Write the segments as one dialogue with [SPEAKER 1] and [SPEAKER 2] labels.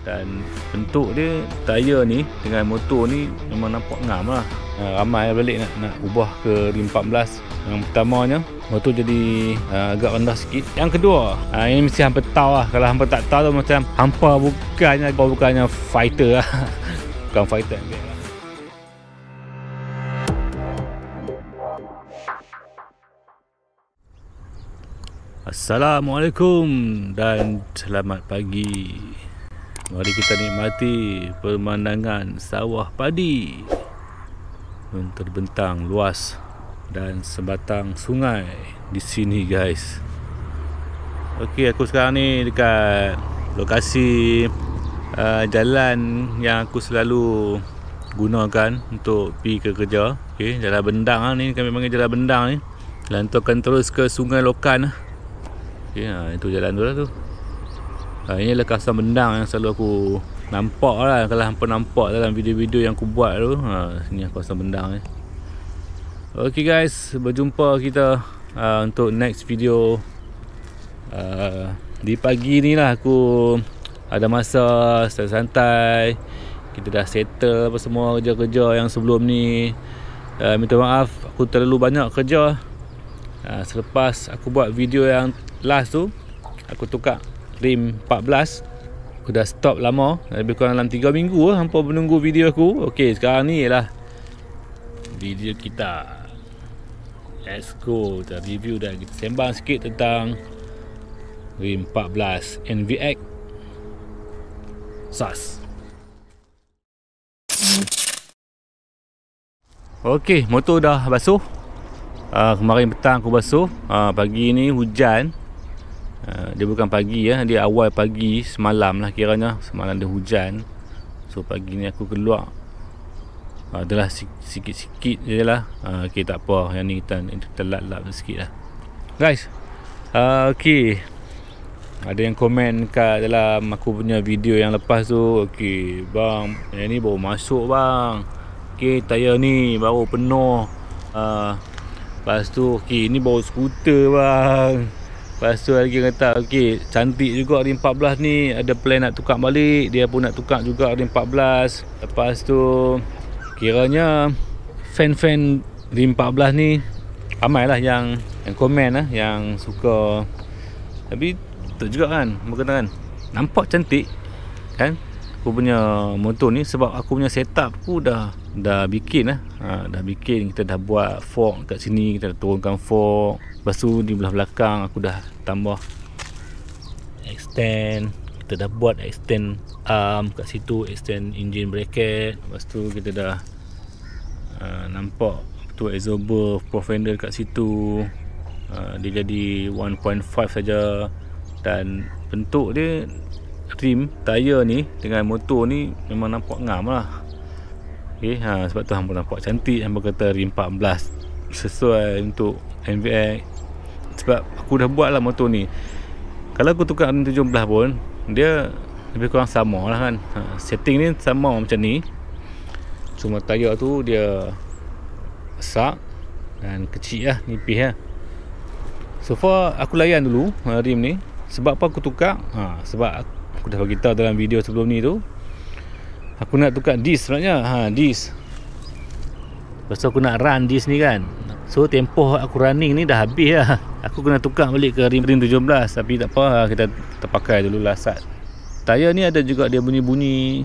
[SPEAKER 1] Dan bentuk dia, tayar ni dengan motor ni memang nampak ngam lah. Ramai balik nak ubah ke rim 14. Yang pertamanya, motor jadi agak rendah sikit. Yang kedua, ini mesti hampa tahu lah. Kalau hampa tak tahu tu macam hampa bukannya fighter lah. Bukan fighter lah. Assalamualaikum dan selamat pagi. Mari kita nikmati pemandangan sawah padi yang terbentang luas dan sebatang sungai di sini, guys. Okey, aku sekarang ni dekat lokasi jalan yang aku selalu gunakan untuk pergi ke kerja. Okey, jalan bendang lah ni, kami panggil jalan bendang ni. Jalan tu akan terus ke Sungai Lokan. Okay, itu jalan tu lah tu. Ini adalah kawasan bendang yang selalu aku nampak lah. Kalau hampa nampak dalam video-video yang aku buat tu, sini kawasan bendang ni. Ok guys, berjumpa kita untuk next video. Di pagi ni lah aku ada masa santai-santai. Kita dah settle apa semua kerja-kerja yang sebelum ni. Minta maaf, aku terlalu banyak kerja. Selepas aku buat video yang last tu, aku tukar rim 14. Aku dah stop lama, lebih kurang dalam 3 minggu lah hampa menunggu video aku. Ok, sekarang ni ialah video kita. Let's go, kita review dan kita sembang sikit tentang rim 14 NVX SAS. Ok, motor dah basuh. Kemarin petang aku basuh. Pagi ni hujan. Dia bukan pagi ya, dia awal pagi semalam lah kiranya. Semalam dia hujan. So pagi ni aku keluar. Adalah sikit-sikit je lah. Okay, tak apa. Yang ni kita lap-lap sikit lah, guys. Okay, ada yang komen kat dalam aku punya video yang lepas tu. Okay bang, yang ni baru masuk bang. Okay, tayar ni baru penuh. Lepas tu, okay, ni bawa skuter bang. Lepas tu lagi kata, okay, cantik juga rim 14 ni. Ada plan nak tukar balik. Dia pun nak tukar juga rim 14. Lepas tu, kiranya fan-fan rim 14 ni ramai lah yang komen lah, yang suka. Tapi betul juga kan, berkata kan, nampak cantik kan aku punya motor ni. Sebab aku punya setup aku dah bikin lah. Dah bikin, kita dah buat fork kat sini, kita dah turunkan fork. Lepas tu di belah belakang aku dah tambah extend. Kita dah buat extend arm kat situ, extend engine bracket. Lepas tu kita dah nampak tu absorber pro fender kat situ. Dia jadi 1.5 saja. Dan bentuk dia, rim, tayar ni dengan motor ni memang nampak ngam lah. Okay, sebab tu hampa nampak cantik. Hampa kata rim 14 sesuai untuk NVX. Sebab aku dah buat lah motor ni. Kalau aku tukar rim 17 pun, dia lebih kurang sama lah kan. Setting ni sama macam ni. Cuma tayar tu dia besar dan kecil lah, nipis lah. So far aku layan dulu rim ni. Sebab apa aku tukar? Sebab aku dah beritahu dalam video sebelum ni tu, aku nak tukar disk sebenarnya. Disk. Lepas tu aku nak run disk ni kan. So tempoh aku running ni dah habis lah. Aku kena tukar balik ke rim 17. Tapi tak apa, kita terpakai dulu lah sat. Tayar ni ada juga dia bunyi-bunyi.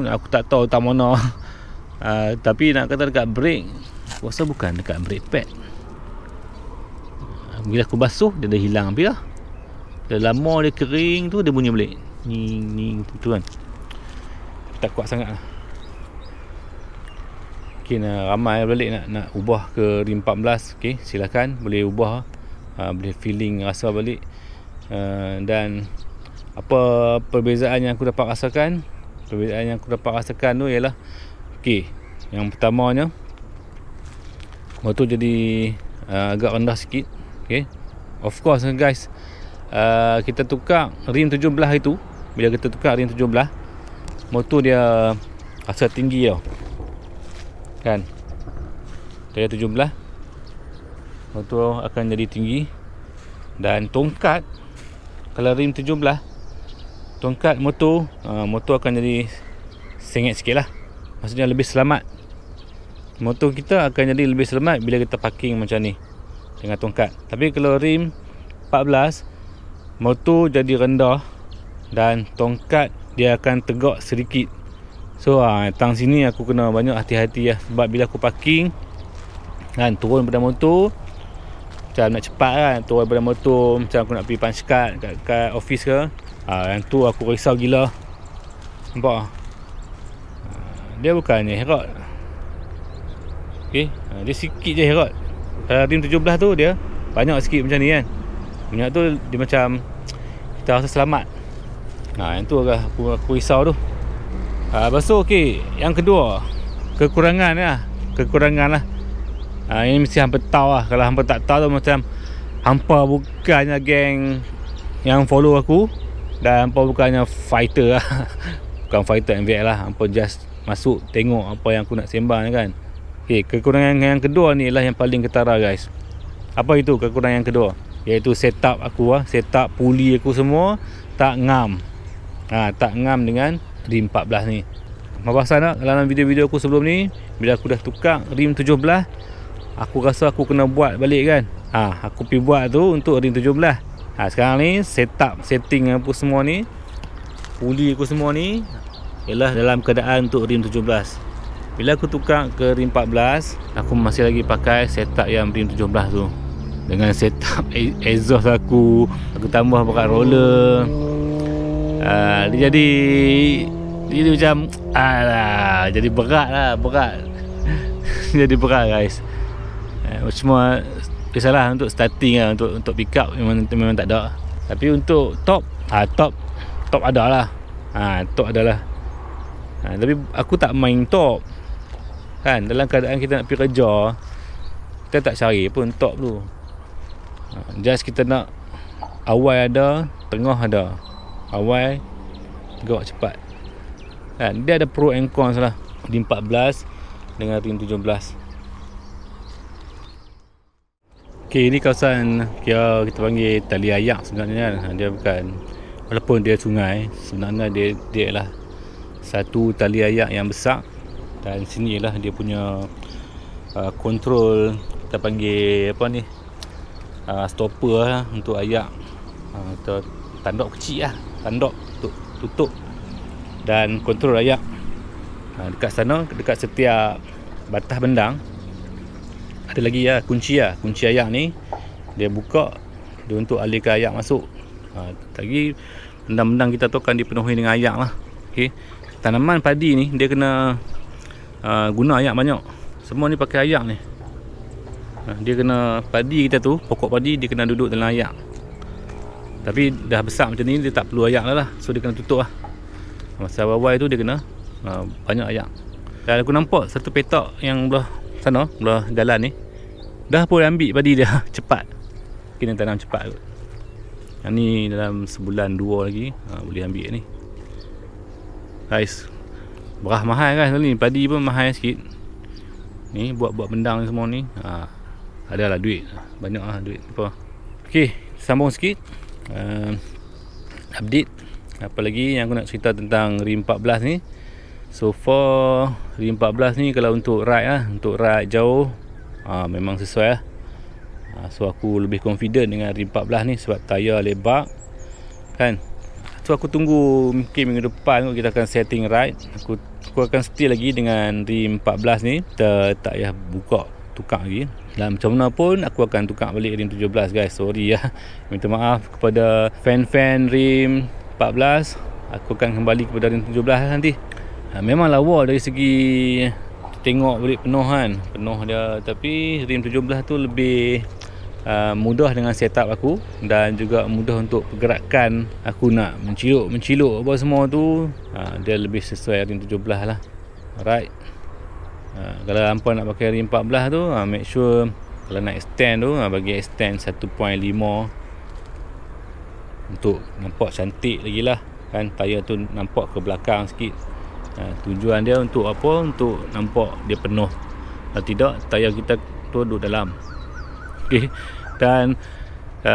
[SPEAKER 1] Aku tak tahu tak mana. Tapi nak kata dekat brake, aku rasa bukan dekat brake pad. Bila aku basuh, dia dah hilang habis lah. Dah lama dia kering tu, dia bunyi balik. Ni tu kan. Tak kuat sangat lah. Okay, ramai balik nak ubah ke rim 14. Okay, silakan, boleh ubah. Boleh feeling, rasa balik. Dan apa perbezaan yang aku dapat rasakan? Perbezaan yang aku dapat rasakan tu ialah, okay, yang pertamanya, motor jadi agak rendah sikit. Okay, of course guys, kita tukar rim 17 itu. Bila kita tukar rim 17, motor dia rasa tinggi tau kan. Tayar 17, motor akan jadi tinggi. Dan tongkat, kalau rim 17, tongkat motor, motor akan jadi sengit sikit lah. Maksudnya lebih selamat. Motor kita akan jadi lebih selamat bila kita parking macam ni dengan tongkat. Tapi kalau rim 14, motor jadi rendah dan tongkat dia akan tegak sedikit. So tang sini aku kena banyak hati-hati lah. Sebab bila aku parking kan, turun pada motor macam nak cepat kan, turun pada motor macam aku nak pergi punch card kat office ke, yang tu aku risau gila. Nampak dia bukannya herot. Dia sikit je herot. Kalau rim 17 tu dia banyak sikit macam ni kan. Minyak tu dia macam kita rasa selamat. Yang tu agak aku risau tu. Lepas tu yang kedua, kekurangan lah. Ini mesti hampa tahu lah. Kalau hampa tak tahu tu macam hampa bukannya geng yang follow aku, dan hampa bukannya fighter lah. Bukan fighter MVL lah. Hampa just masuk tengok apa yang aku nak sembang kan. Kekurangan yang kedua ni lah yang paling ketara guys. Apa itu kekurangan yang kedua? Iaitu setup aku lah. Setup puli aku semua tak ngam. Tak ngam dengan rim 14 ni. Mabasan tak dalam video-video aku sebelum ni, bila aku dah tukar rim 17, aku rasa aku kena buat balik kan. Aku pergi buat tu untuk rim 17. Sekarang ni setting apa semua ni, puli aku semua ni ialah dalam keadaan untuk rim 17. Bila aku tukar ke rim 14, aku masih lagi pakai setup yang rim 17 tu. Dengan setup exhaust aku tambah pakai roller. Dia jadi macam jadi berat lah. Jadi berat guys. Cuma kisahlah untuk starting lah, untuk pick up memang tak ada. Tapi untuk top ada lah. Top adalah. Tapi aku tak main top kan. Dalam keadaan kita nak pergi kerja, kita tak cari pun top tu. Just kita nak awal ada, tengah ada. Awal gerak cepat kan. Dia ada pro and cons lah, rim 14 dengan rim 17. Ini kawasan kita panggil tali ayak sebenarnya kan. Dia bukan, walaupun dia sungai, sebenarnya dia lah satu tali ayak yang besar. Dan sini lah dia punya kontrol, kita panggil apa ni, stopper lah untuk ayak. Tanduk kecil lah, tanduk untuk tutup dan kontrol ayak. Dekat sana, dekat setiap batas bendang ada lagi lah kunci ayak ni. Dia buka, dia untuk alihkan ayak masuk. Lagi bendang-bendang kita tu akan dipenuhi dengan ayak lah. Tanaman padi ni dia kena guna ayak banyak. Semua ni pakai ayak ni. Dia kena, padi kita tu, pokok padi dia kena duduk dalam ayak. Tapi dah besar macam ni, dia tak perlu ayak lah. So dia kena tutup lah. Masa awal tu dia kena banyak ayak. Dan aku nampak satu petak yang belah sana, belah jalan ni, dah pun ambil padi dia cepat. Kena tanam cepat kot. Yang ni dalam sebulan 2 lagi boleh ambil ni guys. Berah mahal kan ni, padi pun mahal sikit. Ni buat bendang ni semua ni, adalah duit, banyak lah duit apa. Sambung sikit, update apa lagi yang aku nak cerita tentang rim 14 ni. So far rim 14 ni kalau untuk ride lah, untuk ride jauh, memang sesuai lah. So aku lebih confident dengan rim 14 ni sebab tayar lebar kan. So aku tunggu mungkin minggu depan kita akan setting ride. Aku akan stay lagi dengan rim 14 ni. Kita tak payah buka, tukar lagi. Dan macam mana pun aku akan tukar balik rim 17 guys. Sorry ya. Minta maaf kepada fan-fan rim 14. Aku akan kembali kepada rim 17 nanti. Memang lawa dari segi tengok balik penuh kan. Penuh dia, tapi rim 17 tu lebih mudah dengan setup aku, dan juga mudah untuk pergerakan aku nak menciluk apa semua tu. Dia lebih sesuai rim 17 lah. Alright. Kalau hampa nak pakai rim 14 tu, make sure kalau nak extend tu, bagi extend 1.5 untuk nampak cantik lagi lah kan. Tayar tu nampak ke belakang sikit. Tujuan dia untuk apa? Untuk nampak dia penuh. Kalau tidak, tayar kita tu duduk dalam. Dan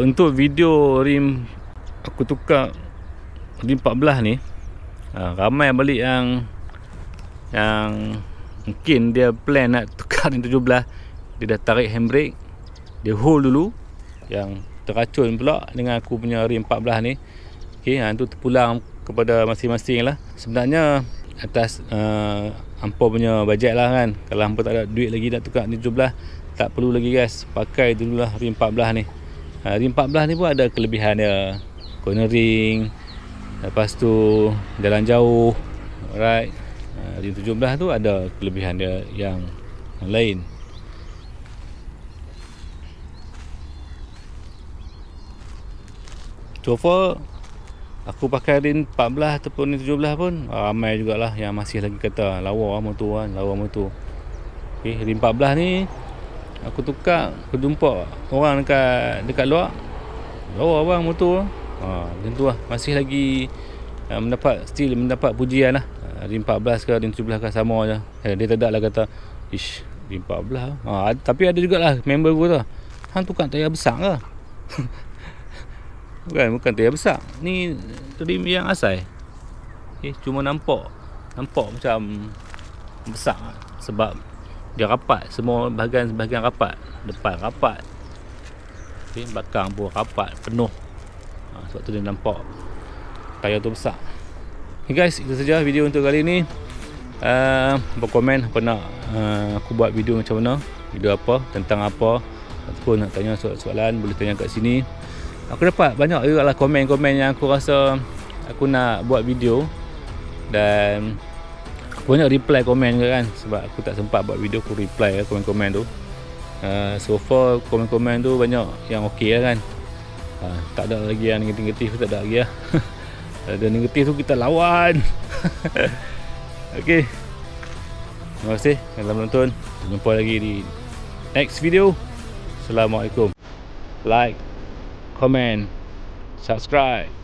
[SPEAKER 1] untuk video rim aku tukar rim 14 ni, ramai balik yang mungkin dia plan nak tukar rim 17. Dia dah tarik handbrake, dia hold dulu, yang teracun pula dengan aku punya rim 14 ni. Okey, itu terpulang kepada masing-masing lah. Sebenarnya atas hampa punya bajet lah kan. Kalau hampa tak ada duit lagi nak tukar rim 17, tak perlu lagi guys, pakai dululah rim 14 ni. Rim 14 ni pun ada kelebihan dia, cornering, lepas tu jalan jauh, alright. Rim 17 tu ada kelebihan dia yang lain. So far aku pakai rim 14 ataupun rim 17 pun ramai jugalah yang masih lagi kata lawa motor kan, lawa motor. Okay, rim 14 ni aku tukar, aku jumpa orang dekat luar, lawa bang motor. Macam tu lah, masih lagi mendapat pujian lah. Rim 14 ke rim 17 ke sama je. Dia tak lah kata ish rim 14. Tapi ada jugalah member aku tu, hang tukar tayar besar ke? Bukan tayar besar, ni rim yang asal. Cuma nampak macam besar sebab dia rapat, semua bahagian rapat. Depan rapat, belakang pun rapat penuh. Sebab tu dia nampak tayar tu besar. Guys, itu saja video untuk kali ni. Berkomen apa nak aku buat video macam mana, video apa, tentang apa, ataupun nak tanya soalan boleh tanya kat sini. Aku dapat banyak juga lah komen-komen yang aku rasa aku nak buat video, dan aku banyak reply komen ke kan, sebab aku tak sempat buat video, aku reply komen-komen tu. So far komen-komen tu banyak yang okey lah kan. Tak ada lagi yang negatif, tak ada lagi lah. Ada negatif tu kita lawan. Okay, terima kasih yang telah menonton. Jumpa lagi di next video. Assalamualaikum. Like, comment, subscribe.